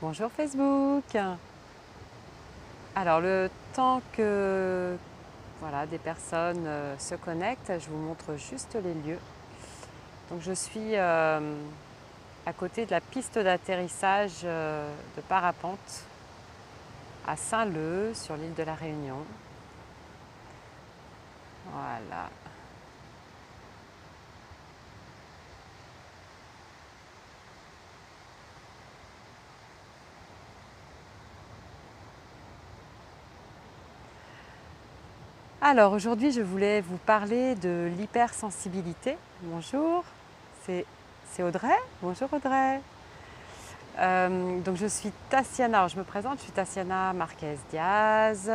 Bonjour Facebook. Alors le temps que voilà, des personnes se connectent, je vous montre juste les lieux. Donc je suis à côté de la piste d'atterrissage de parapente à Saint-Leu sur l'île de la Réunion. Voilà. Alors aujourd'hui je voulais vous parler de l'hypersensibilité. Bonjour, c'est Audrey. Bonjour Audrey. Donc je suis Tassiana, alors je me présente, je suis Tassiana Marquez Diaz,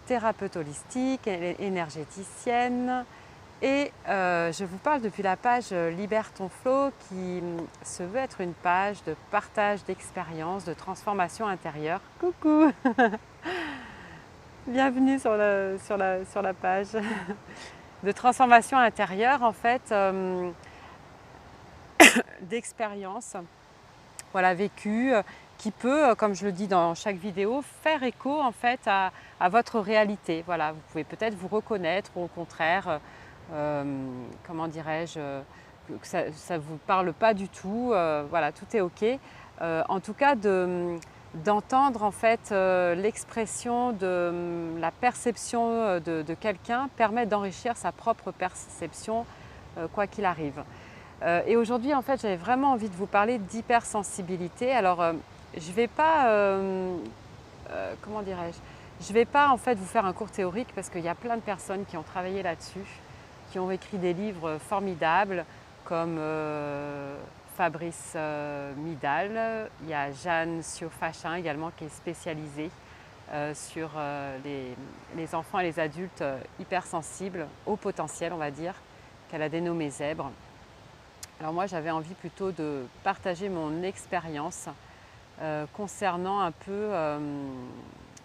thérapeute holistique, énergéticienne et je vous parle depuis la page Libère ton flow qui se veut être une page de partage d'expériences, de transformation intérieure. Coucou. Bienvenue sur la page de transformation intérieure en fait, d'expériences voilà, vécu, qui peut, comme je le dis dans chaque vidéo, faire écho en fait à votre réalité. Voilà, vous pouvez peut-être vous reconnaître ou au contraire, comment dirais-je, que ça ne vous parle pas du tout. Voilà, tout est OK. En tout cas, d'entendre en fait l'expression de la perception de quelqu'un permet d'enrichir sa propre perception, quoi qu'il arrive. Et aujourd'hui, en fait, j'avais vraiment envie de vous parler d'hypersensibilité. Alors, je ne vais pas, comment dirais-je, je ne vais pas en fait vous faire un cours théorique parce qu'il y a plein de personnes qui ont travaillé là-dessus, qui ont écrit des livres formidables comme Fabrice Midal. Il y a Jeanne Siofachin également qui est spécialisée sur les enfants et les adultes hypersensibles, au potentiel, on va dire, qu'elle a dénommé Zèbre. Alors moi j'avais envie plutôt de partager mon expérience concernant un peu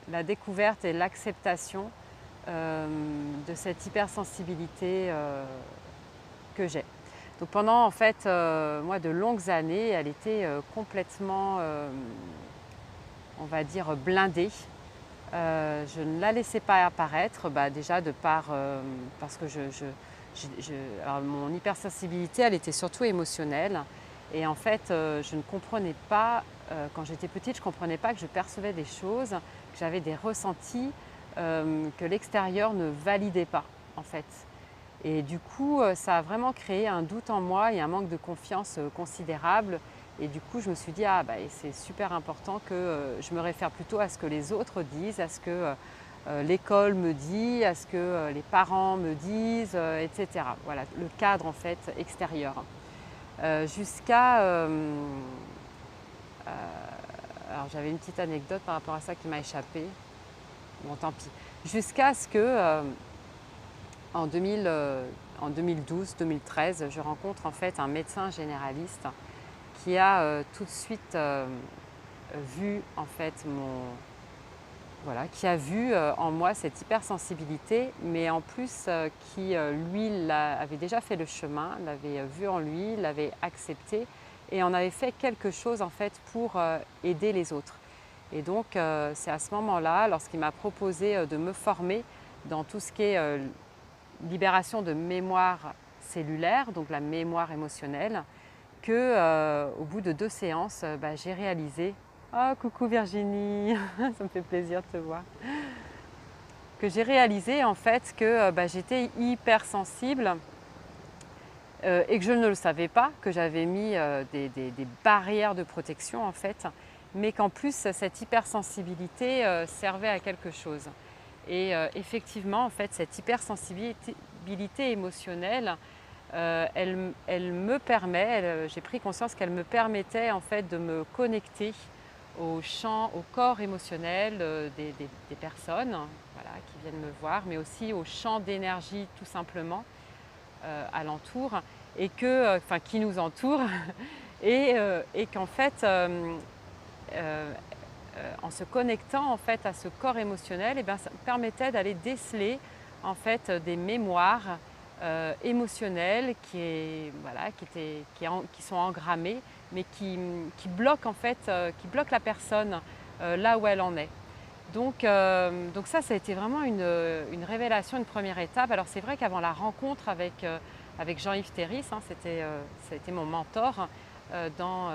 la découverte et l'acceptation de cette hypersensibilité que j'ai. Donc pendant en fait moi de longues années, elle était complètement, on va dire, blindée. Je ne la laissais pas apparaître, déjà de par parce que alors mon hypersensibilité, elle était surtout émotionnelle. Et en fait, je ne comprenais pas, quand j'étais petite, je ne comprenais pas que je percevais des choses, que j'avais des ressentis que l'extérieur ne validait pas, en fait. Et du coup, ça a vraiment créé un doute en moi et un manque de confiance considérable. Et du coup, je me suis dit, c'est super important que je me réfère plutôt à ce que les autres disent, à ce que l'école me dit, à ce que les parents me disent, etc. Voilà, le cadre en fait extérieur. Jusqu'à... alors j'avais une petite anecdote par rapport à ça qui m'a échappé. Bon, tant pis. Jusqu'à ce que en 2012-2013, je rencontre en fait un médecin généraliste qui a tout de suite vu en fait qui a vu en moi cette hypersensibilité, mais en plus qui lui avait déjà fait le chemin, l'avait vu en lui, l'avait accepté et en avait fait quelque chose en fait pour aider les autres. Et donc c'est à ce moment-là, lorsqu'il m'a proposé de me former dans tout ce qui est libération de mémoire cellulaire, donc la mémoire émotionnelle, que au bout de 2 séances, j'ai réalisé. Oh coucou Virginie, ça me fait plaisir de te voir. Que j'ai réalisé en fait que j'étais hypersensible et que je ne le savais pas, que j'avais mis des barrières de protection en fait, mais qu'en plus cette hypersensibilité servait à quelque chose. Et effectivement, en fait, cette hypersensibilité émotionnelle, elle me permet, j'ai pris conscience qu'elle me permettait en fait de me connecter au champ, au corps émotionnel des personnes voilà, qui viennent me voir, mais aussi au champ d'énergie tout simplement alentour et qui nous entoure et qu'en fait en se connectant en fait à ce corps émotionnel, ça me permettait d'aller déceler en fait des mémoires émotionnelles qui sont engrammées mais qui bloque en fait, qui bloque la personne là où elle en est. Donc ça a été vraiment une révélation, une première étape. Alors c'est vrai qu'avant la rencontre avec Jean-Yves Théris, hein, ça a été mon mentor dans,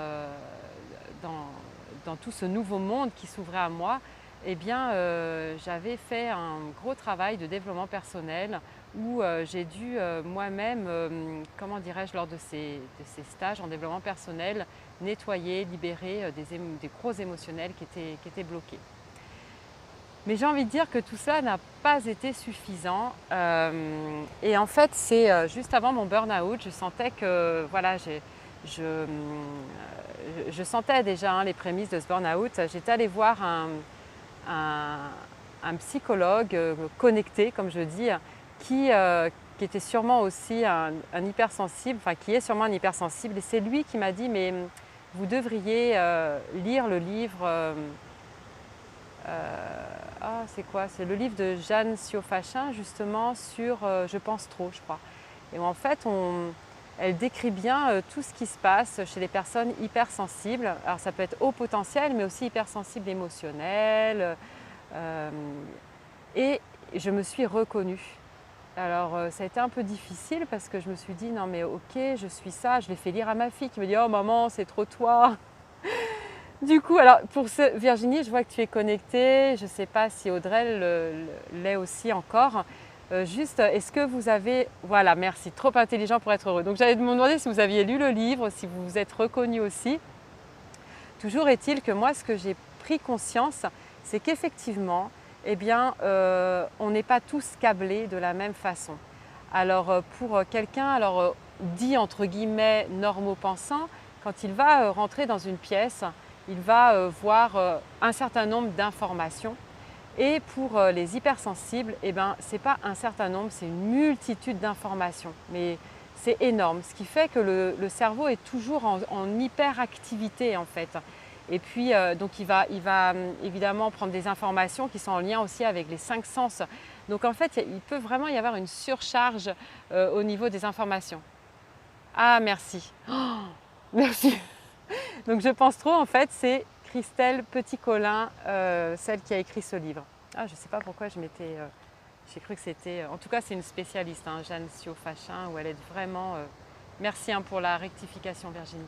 dans tout ce nouveau monde qui s'ouvrait à moi. Eh bien, j'avais fait un gros travail de développement personnel où j'ai dû moi-même, comment dirais-je, lors de ces stages en développement personnel, nettoyer, libérer des gros émotionnels qui étaient bloqués. Mais j'ai envie de dire que tout ça n'a pas été suffisant. Et en fait, c'est juste avant mon burn-out, je sentais que voilà, je sentais déjà hein, les prémices de ce burn-out. J'étais allée voir un psychologue connecté, comme je dis, qui était sûrement aussi un hypersensible, enfin qui est sûrement un hypersensible. Et c'est lui qui m'a dit, mais vous devriez lire le livre, c'est quoi? C'est le livre de Jeanne Siofachin, justement, sur Je pense trop, je crois. Et en fait, elle décrit bien tout ce qui se passe chez les personnes hypersensibles. Alors ça peut être haut potentiel, mais aussi hypersensible émotionnel. Et je me suis reconnue. Alors ça a été un peu difficile parce que je me suis dit non mais ok, je suis ça. Je l'ai fait lire à ma fille qui me dit oh maman c'est trop toi. Du coup, alors pour Virginie, je vois que tu es connectée. Je ne sais pas si Audrey l'est aussi encore. Juste, est-ce que vous avez… Voilà, merci, trop intelligent pour être heureux. Donc j'allais me demander si vous aviez lu le livre, si vous vous êtes reconnu aussi. Toujours est-il que moi, ce que j'ai pris conscience, c'est qu'effectivement, eh bien, on n'est pas tous câblés de la même façon. Alors pour quelqu'un, alors dit entre guillemets normopensant, quand il va rentrer dans une pièce, il va voir un certain nombre d'informations. Et pour les hypersensibles, eh ben, ce n'est pas un certain nombre, c'est une multitude d'informations. Mais c'est énorme, ce qui fait que le cerveau est toujours en hyperactivité en fait. Et puis donc il va évidemment prendre des informations qui sont en lien aussi avec les 5 sens. Donc en fait, il peut vraiment y avoir une surcharge au niveau des informations. Ah merci, oh, merci. Donc je pense trop en fait, c'est Christelle Petit-Colin, celle qui a écrit ce livre. Ah, je ne sais pas pourquoi j'ai cru que c'était… En tout cas, c'est une spécialiste, hein, Jeanne Siofachin, où elle est vraiment… merci hein, pour la rectification, Virginie.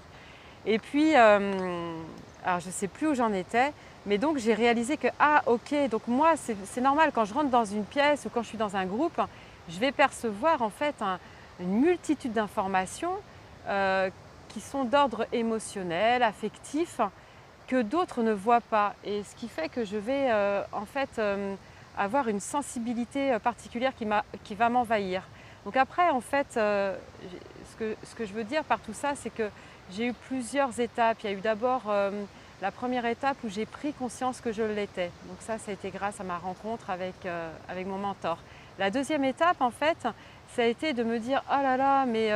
Et puis, alors je ne sais plus où j'en étais, mais donc j'ai réalisé que, ah ok, donc moi, c'est normal, quand je rentre dans une pièce ou quand je suis dans un groupe, je vais percevoir en fait une multitude d'informations qui sont d'ordre émotionnel, affectif, que d'autres ne voient pas. Et ce qui fait que je vais en fait avoir une sensibilité particulière qui va m'envahir. Donc après, en fait, ce que je veux dire par tout ça, c'est que j'ai eu plusieurs étapes. Il y a eu d'abord la première étape où j'ai pris conscience que je l'étais. Donc ça a été grâce à ma rencontre avec mon mentor. La deuxième étape, en fait, ça a été de me dire « Oh là là, mais…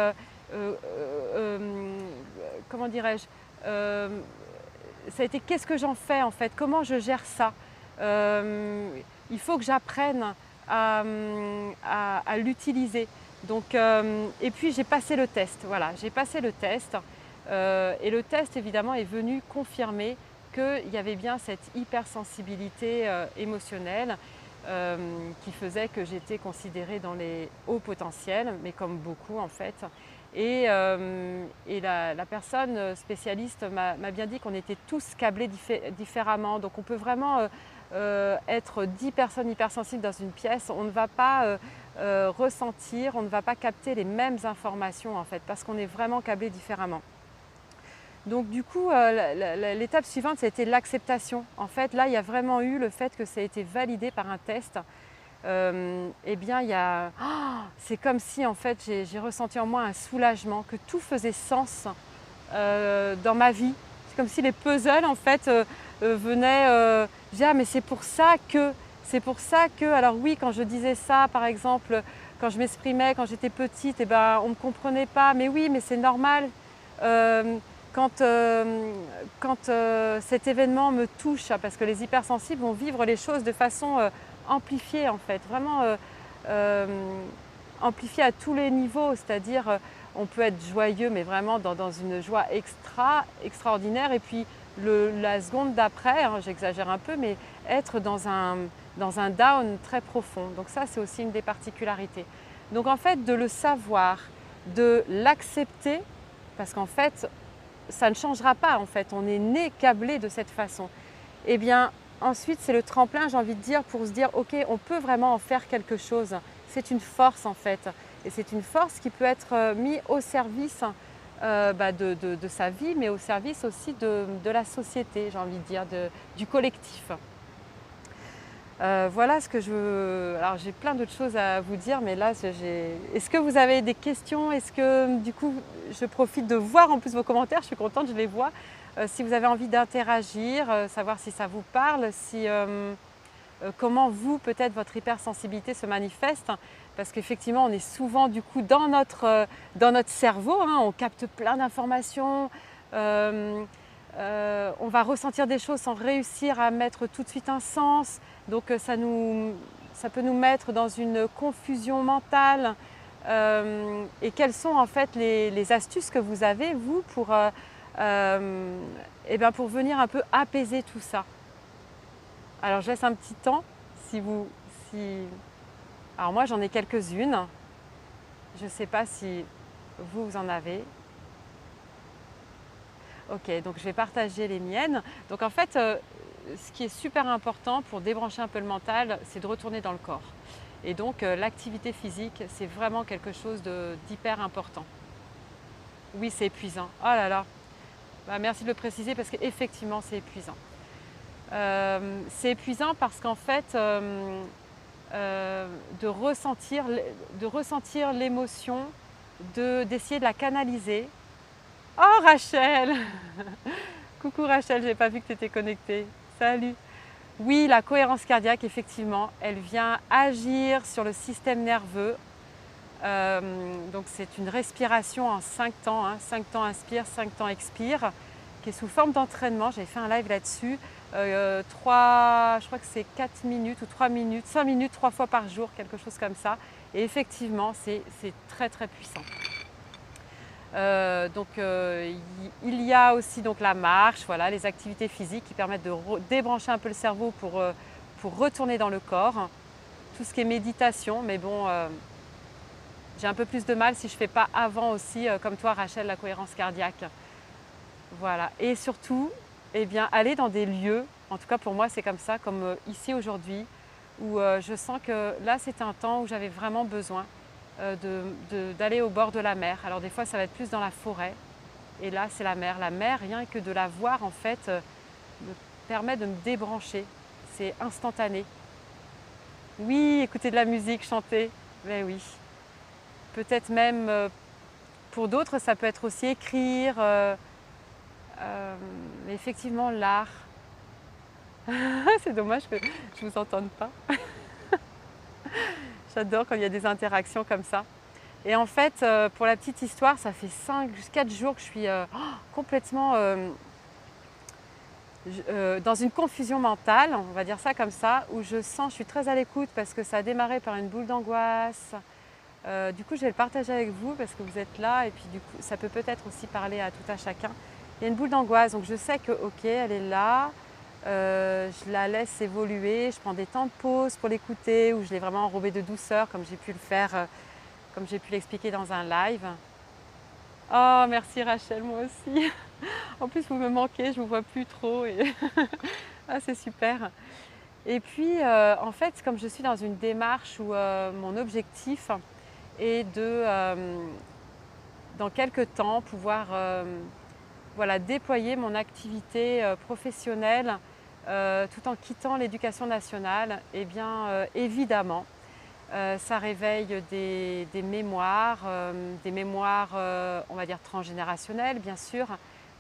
comment dirais-je ça a été qu'est-ce que j'en fais en fait, comment je gère ça. Il faut que j'apprenne à l'utiliser. Donc, et puis j'ai passé le test, voilà, j'ai passé le test et le test évidemment est venu confirmer qu'il y avait bien cette hypersensibilité émotionnelle qui faisait que j'étais considérée dans les hauts potentiels, mais comme beaucoup en fait. Et la personne spécialiste m'a bien dit qu'on était tous câblés différemment. Donc on peut vraiment être 10 personnes hypersensibles dans une pièce. On ne va pas ressentir, on ne va pas capter les mêmes informations en fait, parce qu'on est vraiment câblés différemment. Donc du coup, l'étape suivante, ça a été l'acceptation. En fait, là, il y a vraiment eu le fait que ça a été validé par un test. Eh bien, c'est comme si en fait j'ai ressenti en moi un soulagement, que tout faisait sens dans ma vie. C'est comme si les puzzles en fait venaient. Je dis, ah mais c'est pour ça que. Alors oui, quand je disais ça, par exemple, quand je m'exprimais, quand j'étais petite, eh ben, on ne me comprenait pas. Mais oui, mais c'est normal. Quand cet événement me touche, parce que les hypersensibles vont vivre les choses de façon amplifiée en fait, vraiment amplifiée à tous les niveaux, c'est-à-dire on peut être joyeux, mais vraiment dans une joie extraordinaire. Et puis la seconde d'après, hein, j'exagère un peu, mais être dans un down très profond. Donc ça, c'est aussi une des particularités. Donc en fait, de le savoir, de l'accepter, parce qu'en fait, ça ne changera pas. En fait, on est né câblé de cette façon. Et bien ensuite, c'est le tremplin, j'ai envie de dire, pour se dire, ok, on peut vraiment en faire quelque chose. C'est une force en fait. Et c'est une force qui peut être mise au service de sa vie, mais au service aussi de la société, j'ai envie de dire, du collectif. Voilà ce que je veux. Alors j'ai plein d'autres choses à vous dire, mais là, est-ce que vous avez des questions? Est-ce que du coup, je profite de voir en plus vos commentaires, je suis contente, je les vois. Si vous avez envie d'interagir, savoir si ça vous parle, comment vous, peut-être, votre hypersensibilité se manifeste. Parce qu'effectivement, on est souvent du coup dans notre cerveau, hein, on capte plein d'informations. On va ressentir des choses sans réussir à mettre tout de suite un sens. Donc ça peut nous mettre dans une confusion mentale. Et quelles sont en fait les astuces que vous avez, vous, pour venir un peu apaiser tout ça? Alors je laisse un petit temps. Alors moi j'en ai quelques-unes. Je ne sais pas si vous en avez. Ok, donc je vais partager les miennes. Donc en fait, ce qui est super important pour débrancher un peu le mental, c'est de retourner dans le corps. Et donc l'activité physique, c'est vraiment quelque chose d'hyper important. Oui, c'est épuisant. Oh là là, merci de le préciser parce qu'effectivement, c'est épuisant. C'est épuisant parce qu'en fait, de ressentir l'émotion, d'essayer de la canaliser. Oh Rachel! Coucou Rachel, je n'ai pas vu que tu étais connectée. Salut! Oui, la cohérence cardiaque, effectivement, elle vient agir sur le système nerveux. Donc c'est une respiration en 5 temps, hein, 5 temps inspire, 5 temps expire, qui est sous forme d'entraînement. J'avais fait un live là-dessus. Je crois que c'est 4 minutes ou 3 minutes, 5 minutes 3 fois par jour, quelque chose comme ça. Et effectivement, c'est très très puissant. Il y a aussi donc la marche, voilà, les activités physiques qui permettent de débrancher un peu le cerveau pour retourner dans le corps. Tout ce qui est méditation, mais bon, j'ai un peu plus de mal si je ne fais pas avant aussi, comme toi Rachel, la cohérence cardiaque. Voilà, et surtout, eh bien, aller dans des lieux, en tout cas pour moi c'est comme ça, comme ici aujourd'hui, où je sens que là c'est un temps où j'avais vraiment besoin d'aller au bord de la mer. Alors des fois ça va être plus dans la forêt, et là c'est la mer. La mer, rien que de la voir en fait, me permet de me débrancher. C'est instantané. Oui, écouter de la musique, chanter, mais oui. Peut-être même, pour d'autres, ça peut être aussi écrire, mais effectivement l'art. C'est dommage que je ne vous entende pas. J'adore quand il y a des interactions comme ça. Et en fait, pour la petite histoire, ça fait 4 jours que je suis complètement dans une confusion mentale, on va dire ça comme ça, où je suis très à l'écoute parce que ça a démarré par une boule d'angoisse. Du coup, je vais le partager avec vous parce que vous êtes là et puis du coup, ça peut peut-être aussi parler à tout un chacun. Il y a une boule d'angoisse, donc je sais que ok, elle est là. Je la laisse évoluer, je prends des temps de pause pour l'écouter ou je l'ai vraiment enrobée de douceur comme j'ai pu le faire, comme j'ai pu l'expliquer dans un live. Oh merci Rachel, moi aussi. En plus vous me manquez, je ne vous vois plus trop. Ah, c'est super. Et puis en fait, comme je suis dans une démarche où mon objectif est dans quelques temps, pouvoir déployer mon activité professionnelle tout en quittant l'éducation nationale, eh bien évidemment, ça réveille des mémoires, on va dire transgénérationnelles bien sûr,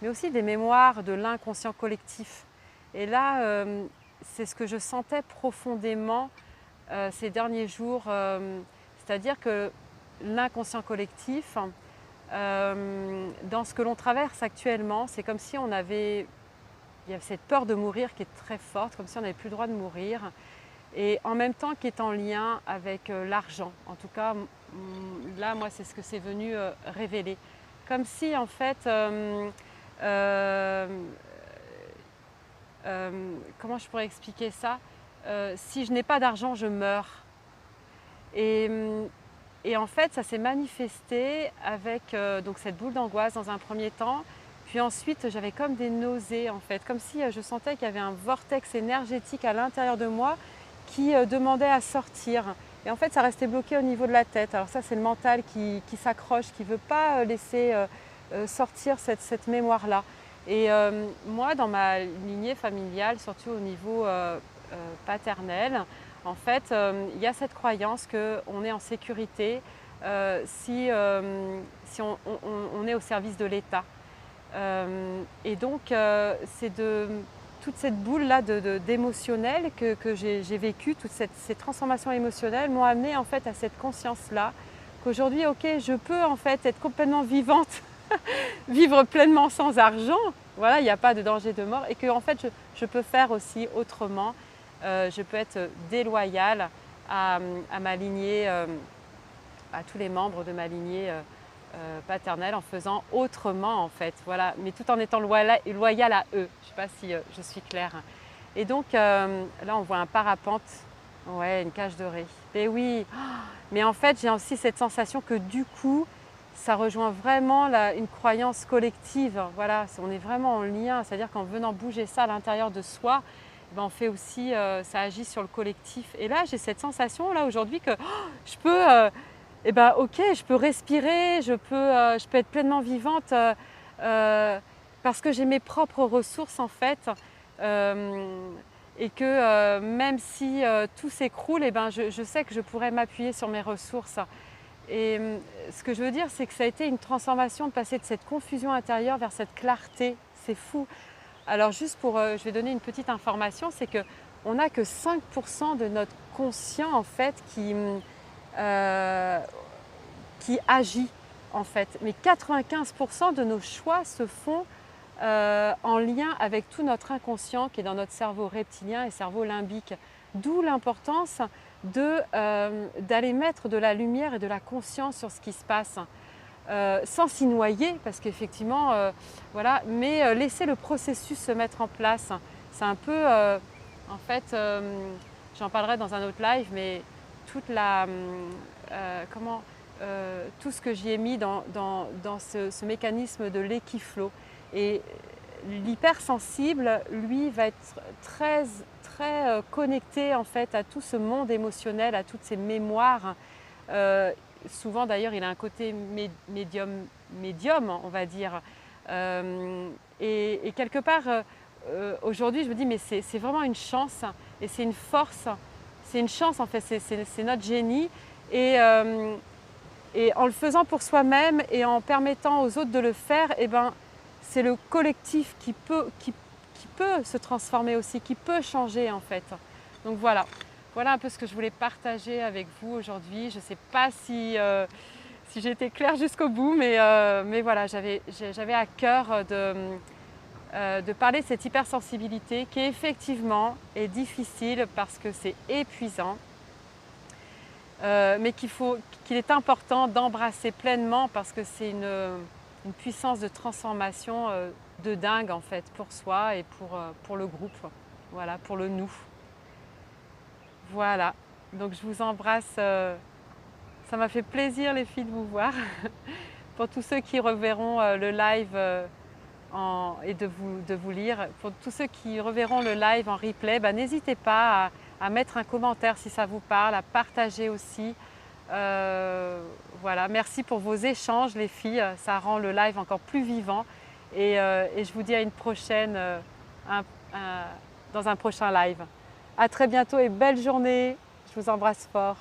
mais aussi des mémoires de l'inconscient collectif. Et là, c'est ce que je sentais profondément ces derniers jours, c'est-à-dire que l'inconscient collectif, dans ce que l'on traverse actuellement, c'est comme si il y avait cette peur de mourir qui est très forte, comme si on n'avait plus le droit de mourir. et en même temps qui est en lien avec l'argent. En tout cas, là, moi, c'est ce que c'est venu révéler. Comme si, en fait, comment je pourrais expliquer ça? Si je n'ai pas d'argent, je meurs. Et, et en fait, ça s'est manifesté avec donc cette boule d'angoisse dans un premier temps. Puis ensuite, j'avais comme des nausées, en fait, comme si je sentais qu'il y avait un vortex énergétique à l'intérieur de moi qui demandait à sortir. Et en fait, ça restait bloqué au niveau de la tête. Alors ça, c'est le mental qui s'accroche, qui ne veut pas laisser sortir cette mémoire-là. Et moi, dans ma lignée familiale, surtout au niveau paternel, en fait, il y a cette croyance qu'on est en sécurité si on est au service de l'État. Et donc, c'est toute cette boule-là d'émotionnel que j'ai vécue, toutes ces transformations émotionnelles m'ont amené en fait à cette conscience-là qu'aujourd'hui, ok, je peux en fait être complètement vivante, vivre pleinement sans argent, voilà, il n'y a pas de danger de mort, et que en fait, je peux faire aussi autrement. Je peux être déloyale à ma lignée, à tous les membres de ma lignée paternelle en faisant autrement en fait, voilà, mais tout en étant loyale à eux. Je ne sais pas si je suis claire. Et donc là on voit un parapente, ouais, une cage de raie. Et oui, mais en fait j'ai aussi cette sensation que du coup ça rejoint vraiment une croyance collective. Voilà, on est vraiment en lien, c'est-à-dire qu'en venant bouger ça à l'intérieur de soi, ben on fait aussi, ça agit sur le collectif. Et là j'ai cette sensation là aujourd'hui que je peux eh ben, ok, je peux respirer, je peux être pleinement vivante parce que j'ai mes propres ressources en fait, et que même si tout s'écroule, eh ben, je sais que je pourrais m'appuyer sur mes ressources. Et ce que je veux dire, c'est que ça a été une transformation de passer de cette confusion intérieure vers cette clarté. C'est fou. Alors juste je vais donner une petite information, c'est qu'on n'a que 5% de notre conscient en fait qui agit en fait. Mais 95% de nos choix se font en lien avec tout notre inconscient qui est dans notre cerveau reptilien et cerveau limbique. D'où l'importance d'aller mettre de la lumière et de la conscience sur ce qui se passe. Sans s'y noyer, parce qu'effectivement, voilà, mais laisser le processus se mettre en place. C'est un peu, en fait, j'en parlerai dans un autre live, mais toute tout ce que j'y ai mis dans ce mécanisme de l'équiflow. Et l'hypersensible, lui, va être très, très connecté en fait à tout ce monde émotionnel, à toutes ces mémoires. Souvent d'ailleurs, il a un côté médium, on va dire. Et quelque part, aujourd'hui, je me dis, mais c'est vraiment une chance et c'est une force. C'est une chance, en fait, c'est notre génie. Et en le faisant pour soi-même et en permettant aux autres de le faire, eh ben, c'est le collectif qui peut se transformer aussi, qui peut changer, en fait. Donc voilà. Voilà un peu ce que je voulais partager avec vous aujourd'hui. Je ne sais pas si j'ai été claire jusqu'au bout, mais voilà, j'avais à cœur de parler de cette hypersensibilité qui effectivement est difficile parce que c'est épuisant, mais qu'il est important d'embrasser pleinement parce que c'est une puissance de transformation de dingue en fait pour soi et pour le groupe, voilà, pour le nous. Voilà, donc je vous embrasse, ça m'a fait plaisir les filles de vous voir. Pour tous ceux qui reverront le live et de vous lire, pour tous ceux qui reverront le live en replay, n'hésitez pas à mettre un commentaire si ça vous parle, à partager aussi. Voilà, merci pour vos échanges les filles, ça rend le live encore plus vivant. Et je vous dis à une prochaine, dans un prochain live. À très bientôt et belle journée. Je vous embrasse fort.